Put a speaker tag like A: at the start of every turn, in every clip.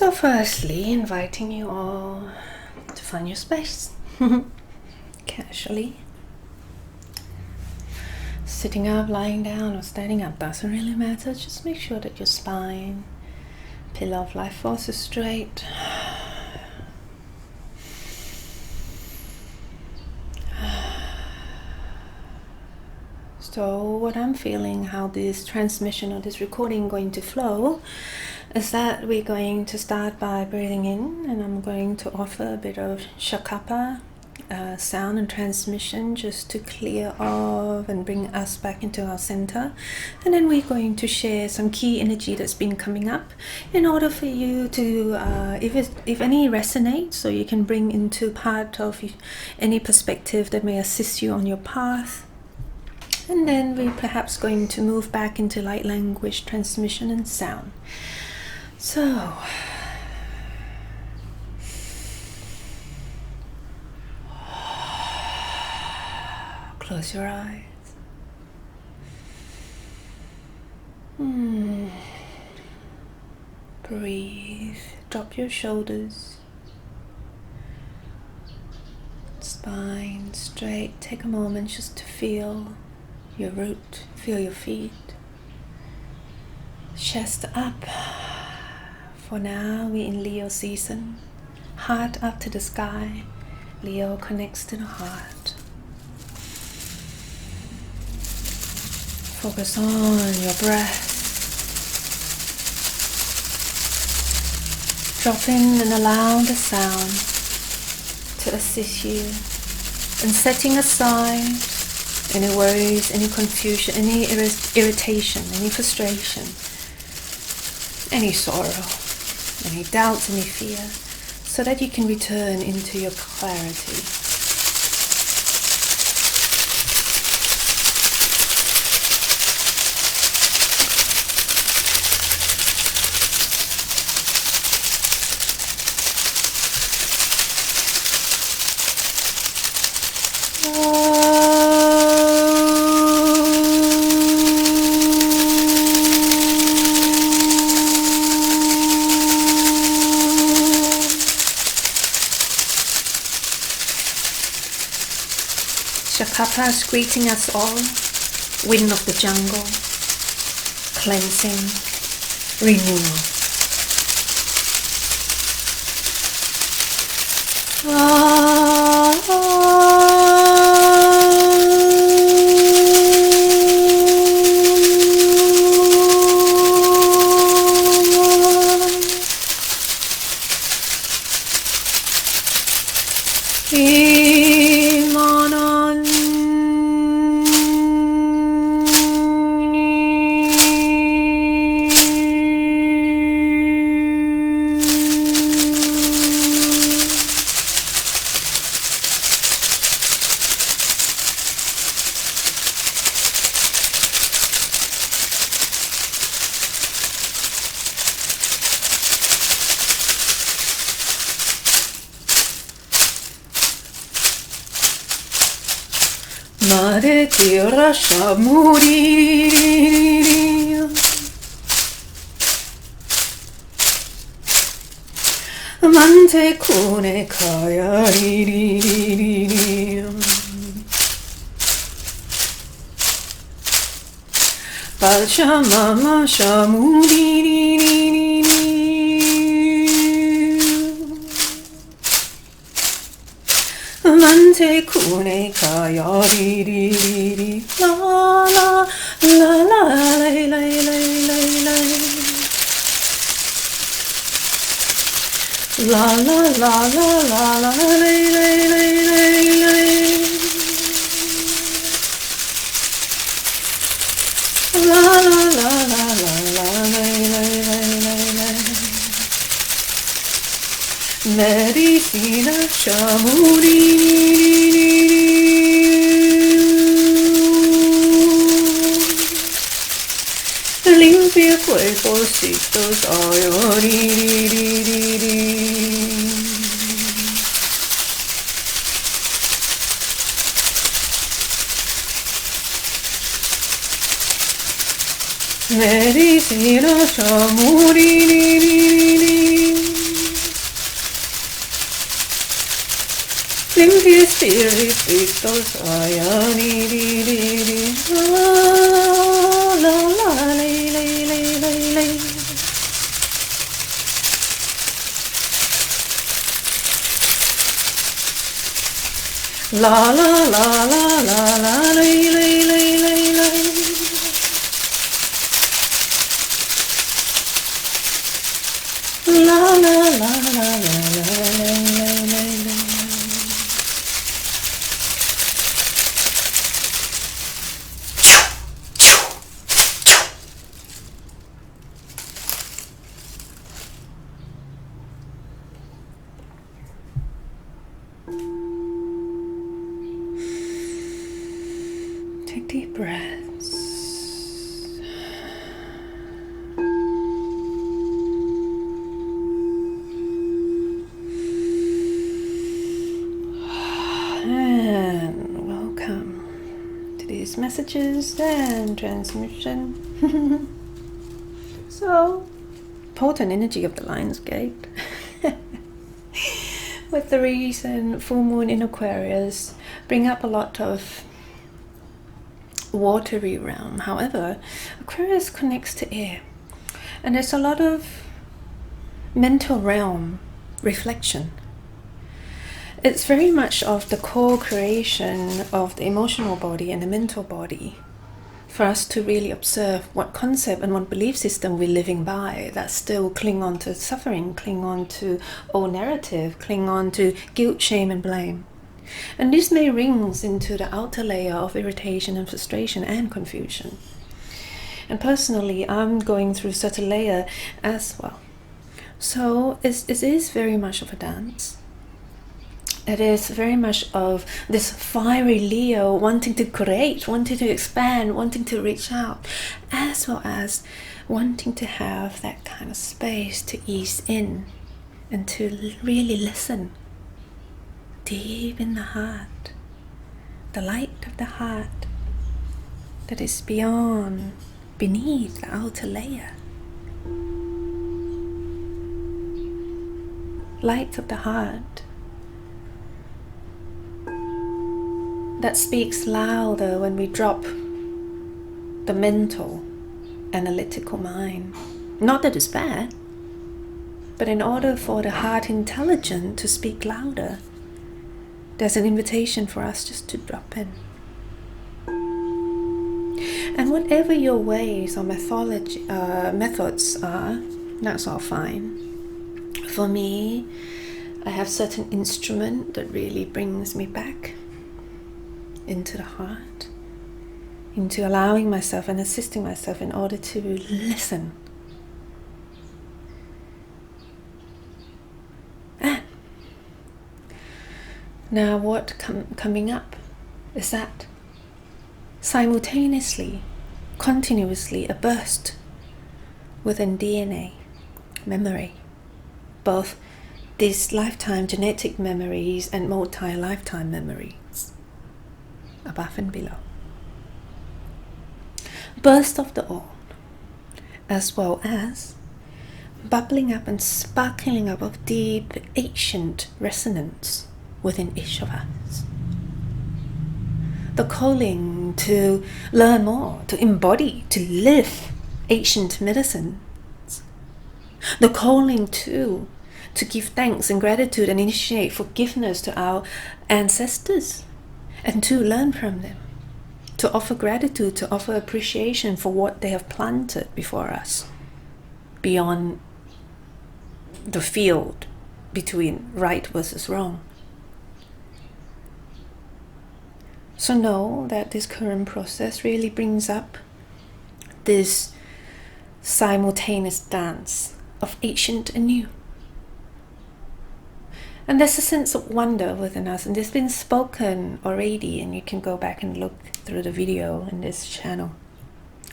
A: So firstly, inviting you all to find your space. Casually. Sitting up, lying down, or standing up doesn't really matter. Just make sure that your spine, pillar of life force is straight. So what I'm feeling, how this transmission or this recording going to flow, is that we're going to start by breathing in, and I'm going to offer a bit of shakapa sound and transmission just to clear off and bring us back into our center. And then we're going to share some key energy that's been coming up in order for you to, if any resonates, so you can bring into part of any perspective that may assist you on your path. And then we're perhaps going to move back into light language transmission and sound. So, close your eyes. Breathe. Drop your shoulders. Spine straight. Take a moment just to feel your root. Feel your feet. Chest up. For now, we're in Leo season. Heart up to the sky. Leo connects to the heart. Focus on your breath. Drop in and allow the sound to assist you in setting aside any worries, any confusion, any irritation, any frustration, any sorrow, any doubts, any fear, so that you can return into your clarity. Shakapa is greeting us all. Wind of the jungle. Cleansing. Renewal. Mare tierra shamuri Mante kune kaya Pacha mama shamuri Mante kune kaya ri ri ri ri la la la la lay lay lay lay lay la la la la la la lay lay lay lay lay la la la la la la lay lay lay lay lay Medicina shamuri limpia cuerpocitos ayori Medicina shamuri Sing to your spirit, because I la la la la. La la la la la la la la. La la la la la la. Take deep breaths. And welcome to these messages and transmission. So, potent energy of the Lion's Gate. With the recent full moon in Aquarius, bring up a lot of watery realm. However, Aquarius connects to air, and there's a lot of mental realm reflection. It's very much of the co-creation of the emotional body and the mental body for us to really observe what concept and what belief system we're living by that still cling on to suffering, cling on to old narrative, cling on to guilt, shame and blame. And this may rings into the outer layer of irritation and frustration and confusion. And personally, I'm going through such a layer as well. So it is very much of a dance. It is very much of this fiery Leo wanting to create, wanting to expand, wanting to reach out, as well as wanting to have that kind of space to ease in and to really listen deep in the heart, the light of the heart that is beyond, beneath the outer layer. Light of the heart that speaks louder when we drop the mental, analytical mind. Not that it's bad, but in order for the heart intelligent to speak louder, there's an invitation for us just to drop in. And whatever your ways or methods are, that's all fine. For me, I have certain instrument that really brings me back into the heart, into allowing myself and assisting myself in order to listen. And now what coming up is that simultaneously, continuously, a burst within DNA, memory, both these lifetime genetic memories and multi-lifetime memories, above and below. Burst of the all, as well as bubbling up and sparkling up of deep ancient resonance within each of us. The calling to learn more, to embody, to live ancient medicines. The calling to give thanks and gratitude and initiate forgiveness to our ancestors and to learn from them. To offer gratitude, to offer appreciation for what they have planted before us, beyond the field between right versus wrong. So know that this current process really brings up this simultaneous dance of ancient and new. And there's a sense of wonder within us, and it's been spoken already, and you can go back and look through the video in this channel.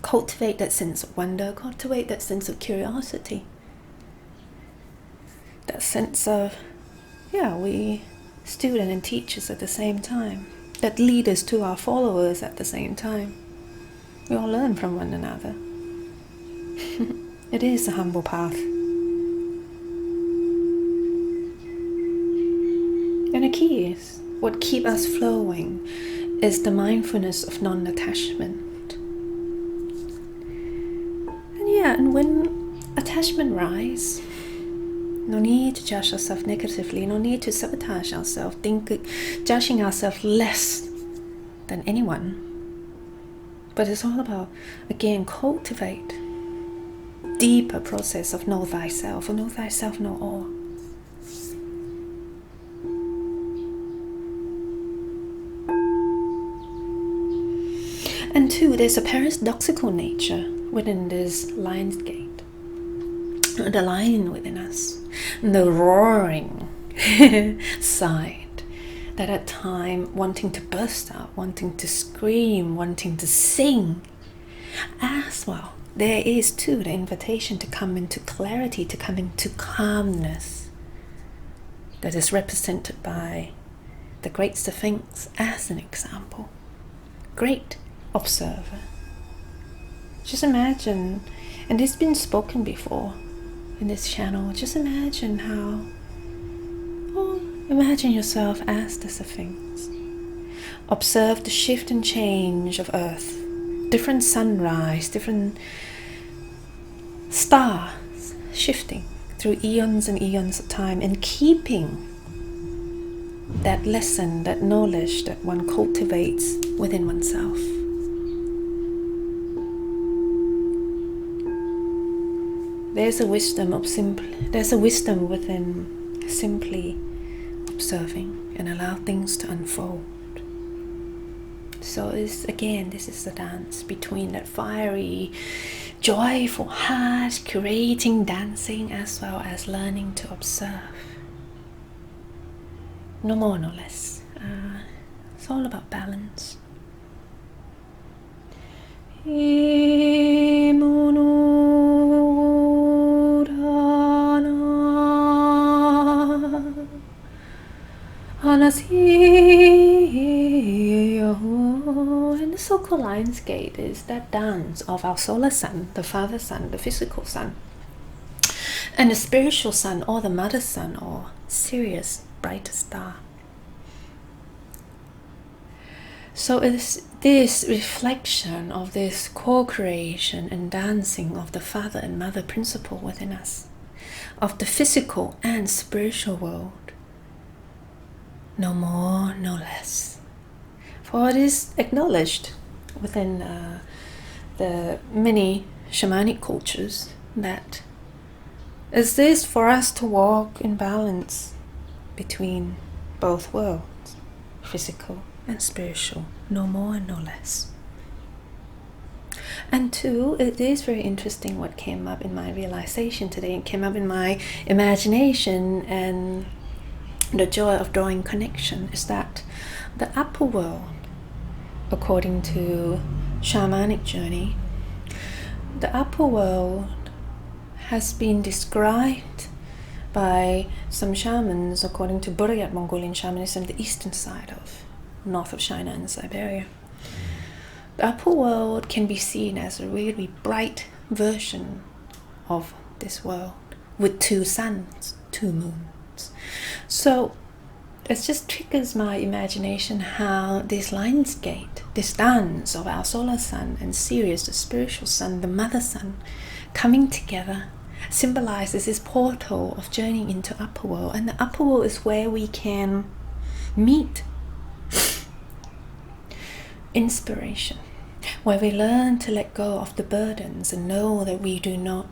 A: Cultivate that sense of wonder, cultivate that sense of curiosity. That sense of, we student and teachers at the same time. That lead us to our followers at the same time. We all learn from one another. It is a humble path. And the key is, what keeps us flowing is the mindfulness of non-attachment. And when attachment rises, no need to judge ourselves negatively, no need to sabotage ourselves, judging ourselves less than anyone. But it's all about, again, cultivate deeper process of know thyself, or know thyself, know all. And two, there's a paradoxical nature within this lion's gate. The lion within us, the roaring side, that at time wanting to burst out, wanting to scream, wanting to sing. As well, there is too the invitation to come into clarity, to come into calmness, that is represented by the great Sphinx as an example. Great observer. Just imagine, and it's been spoken before in this channel, just imagine imagine yourself as the Sphinx. Observe the shift and change of Earth, different sunrise, different stars shifting through eons and eons of time, and keeping that lesson, that knowledge that one cultivates within oneself. There's a wisdom within simply observing and allow things to unfold. So this is the dance between that fiery, joyful heart, creating, dancing, as well as learning to observe. No more, no less. It's all about balance. And the so-called lion's gate is that dance of our solar sun, the father sun, the physical sun, and the spiritual sun, or the mother sun, or Sirius, brighter star. So it's this reflection of this co-creation and dancing of the father and mother principle within us, of the physical and spiritual world. No more, no less. For it is acknowledged within the many shamanic cultures that is this for us to walk in balance between both worlds, physical and spiritual, no more and no less. And two, it is very interesting what came up in my realization today. It came up in my imagination, and the joy of drawing connection is that the upper world, according to shamanic journey, the upper world has been described by some shamans, according to Buryat Mongolian shamanism, the eastern side of north of China and Siberia. The upper world can be seen as a really bright version of this world with two suns, two moons. So it just triggers my imagination how this lion's gate, this dance of our solar sun and Sirius, the spiritual sun, the mother sun, coming together symbolizes this portal of journeying into upper world. And the upper world is where we can meet inspiration, where we learn to let go of the burdens and know that we do not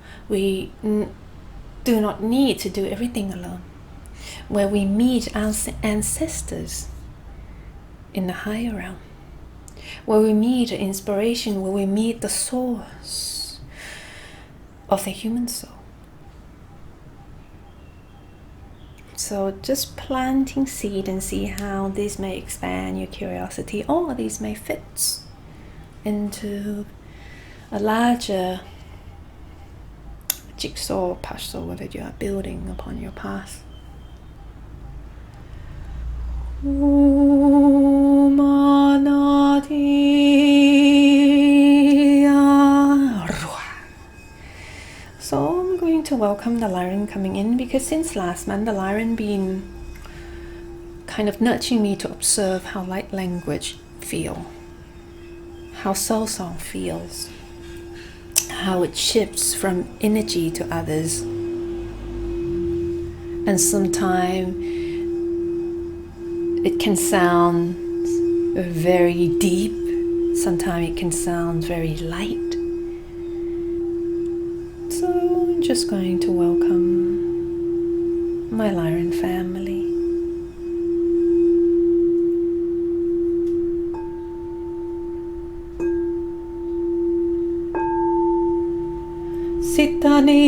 A: need to do everything alone, where we meet our ancestors in the higher realm, where we meet inspiration, where we meet the source of the human soul. So just planting seed and see how this may expand your curiosity, or these may fit into a larger jigsaw puzzle that you are building upon your path. So I'm going to welcome the Lyran coming in, because since last month the Lyran been kind of nudging me to observe how light language feel, how soul song feels, how it shifts from energy to others. And sometimes it can sound very deep, sometimes it can sound very light. So I'm just going to welcome my Lyran family. Sitani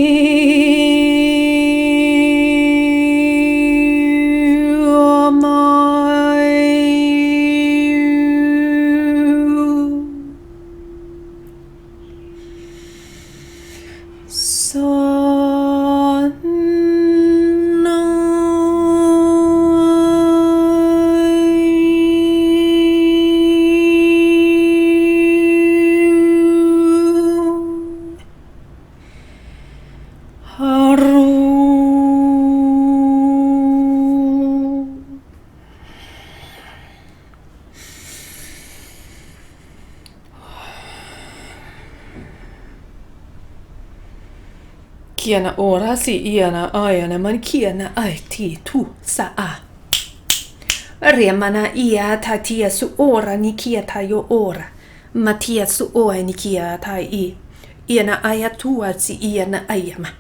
A: Kiana ora si iana ayana man kiana ai ti tu sa a. Remana ia tatia su ora ni kia tayo ora. Matia su oe ni kia tai I. Iana aya tua si iana ayama.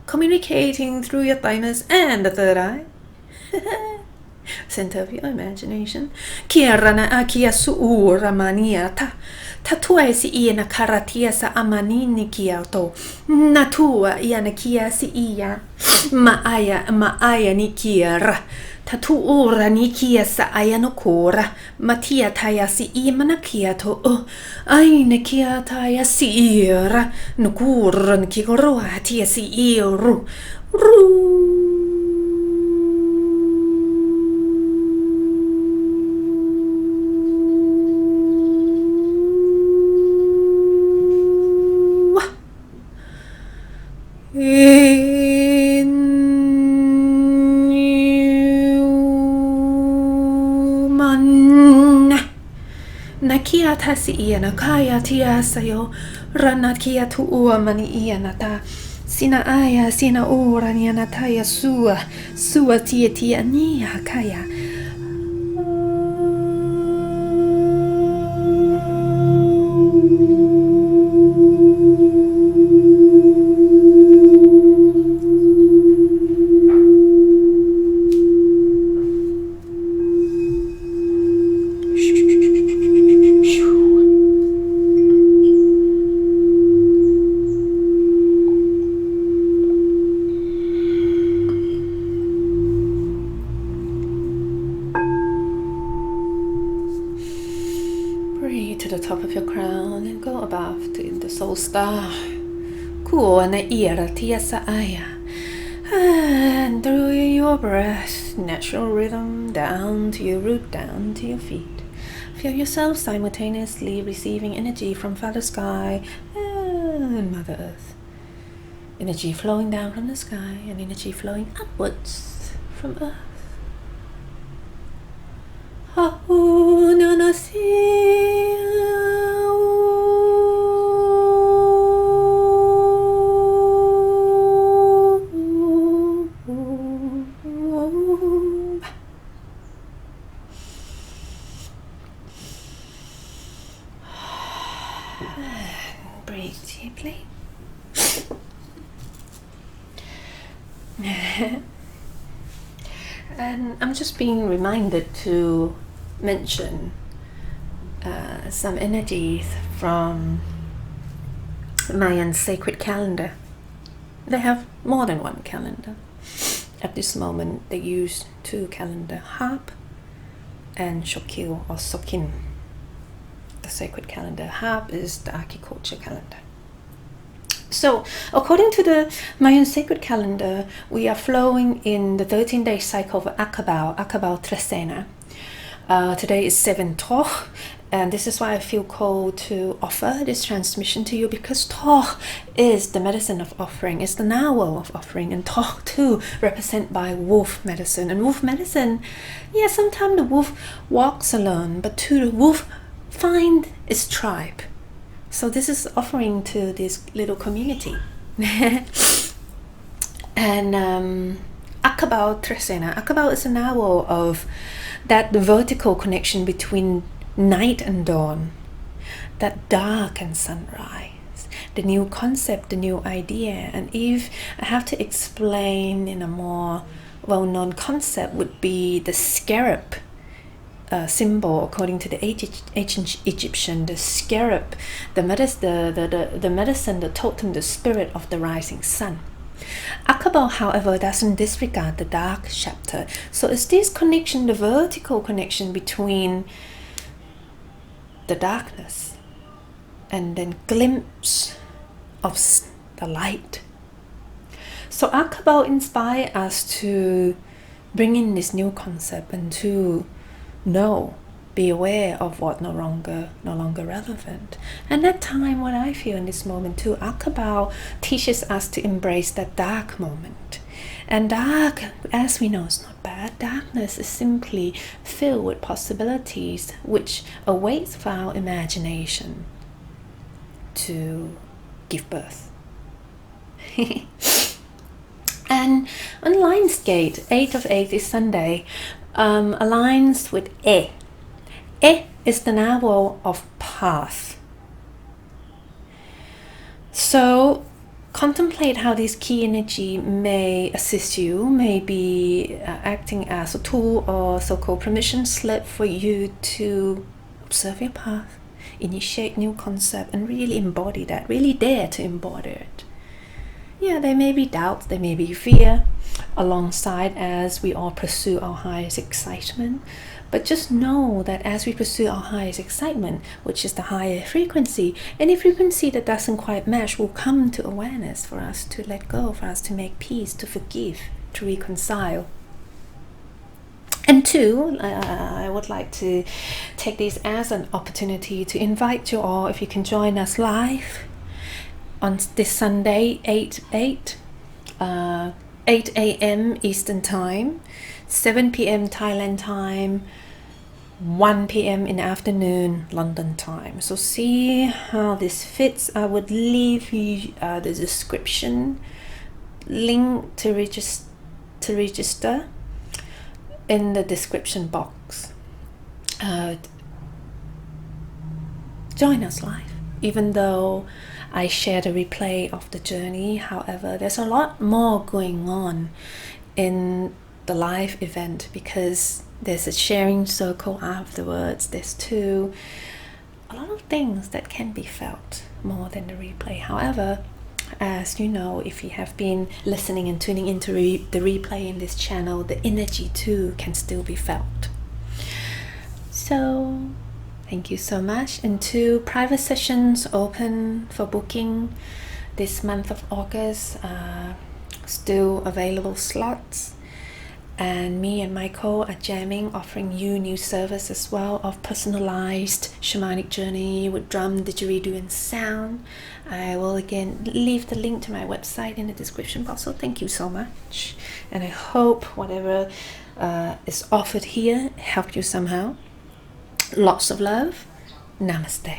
A: Communicating through your thymus and the third eye. Center of your imagination. Kirana akia suura maniata. Tatua si iana karatia sa amanini kiato. Natua iana kia si ia. Maaya ni kiara. Tatu ora ni kia sa ayano kora. Matia taya si imana kiato. Aina kia taya si ira. Nukuran kikoroa tia si iru. Nakia tasi iana kaya tia sayo rana kia tu ua mani iana ta sina aya sina ora ni anataya sua tia nia kaya. Star. Kuona ira tiasa aya. And through your breath, natural rhythm, down to your root, down to your feet. Feel yourself simultaneously receiving energy from Father Sky and Mother Earth. Energy flowing down from the sky and energy flowing upwards from Earth. Breathe deeply. And I'm just being reminded to mention some energies from Mayan sacred calendar. They have more than one calendar. At this moment, they use two calendar, harp and shokil or Tzolkin. sacred calendar. Half is the agriculture calendar. So, according to the Mayan sacred calendar, we are flowing in the 13-day cycle of Aqabal trecena. Today is 7 Toch, and this is why I feel called to offer this transmission to you, because Toch is the medicine of offering, it's the nahual of offering, and Toch too represented by wolf medicine. And wolf medicine, yeah, sometimes the wolf walks alone, but to the wolf find its tribe. So this is offering to this little community. And Aqabal trecena. Aqabal is a nahual of that vertical connection between night and dawn, that dark and sunrise, the new concept, the new idea. And if I have to explain in a more well-known concept, would be the scarab symbol. According to the ancient Egyptian, the scarab, the medicine, the totem, the spirit of the rising sun. Aqabal, however, doesn't disregard the dark chapter. So it's this connection, the vertical connection between the darkness and then glimpse of the light. So Aqabal inspires us to bring in this new concept and to be aware of what no longer relevant. And that time, what I feel in this moment too, Aqabal teaches us to embrace that dark moment. And dark, as we know, is not bad. Darkness is simply filled with possibilities which awaits for our imagination to give birth. And on Lionsgate, 8th of 8th is Sunday, aligns with E. E is the nahual of path. So contemplate how this key energy may assist you, may be acting as a tool or so-called permission slip for you to observe your path, initiate new concept, and really embody that, really dare to embody it. Yeah, there may be doubts, there may be fear, alongside as we all pursue our highest excitement. But just know that as we pursue our highest excitement, which is the higher frequency, any frequency that doesn't quite match will come to awareness for us to let go, for us to make peace, to forgive, to reconcile. And two, I would like to take this as an opportunity to invite you all, if you can join us live on this Sunday, 8 a.m. Eastern Time, 7 p.m. Thailand time, 1 p.m. in the afternoon London time. So see how this fits. I would leave you the description link to register in the description box. Join us live, even though I share the replay of the journey. However, there's a lot more going on in the live event, because there's a sharing circle afterwards. There's too a lot of things that can be felt more than the replay. However, as you know, if you have been listening and tuning into the replay in this channel, the energy too can still be felt. So thank you so much. And two private sessions open for booking this month of August, still available slots. And me and Michael are jamming, offering you new service as well of personalized shamanic journey with drum, didgeridoo and sound. I will again leave the link to my website in the description box. So thank you so much, and I hope whatever is offered here helped you somehow. Lots of love. Namaste.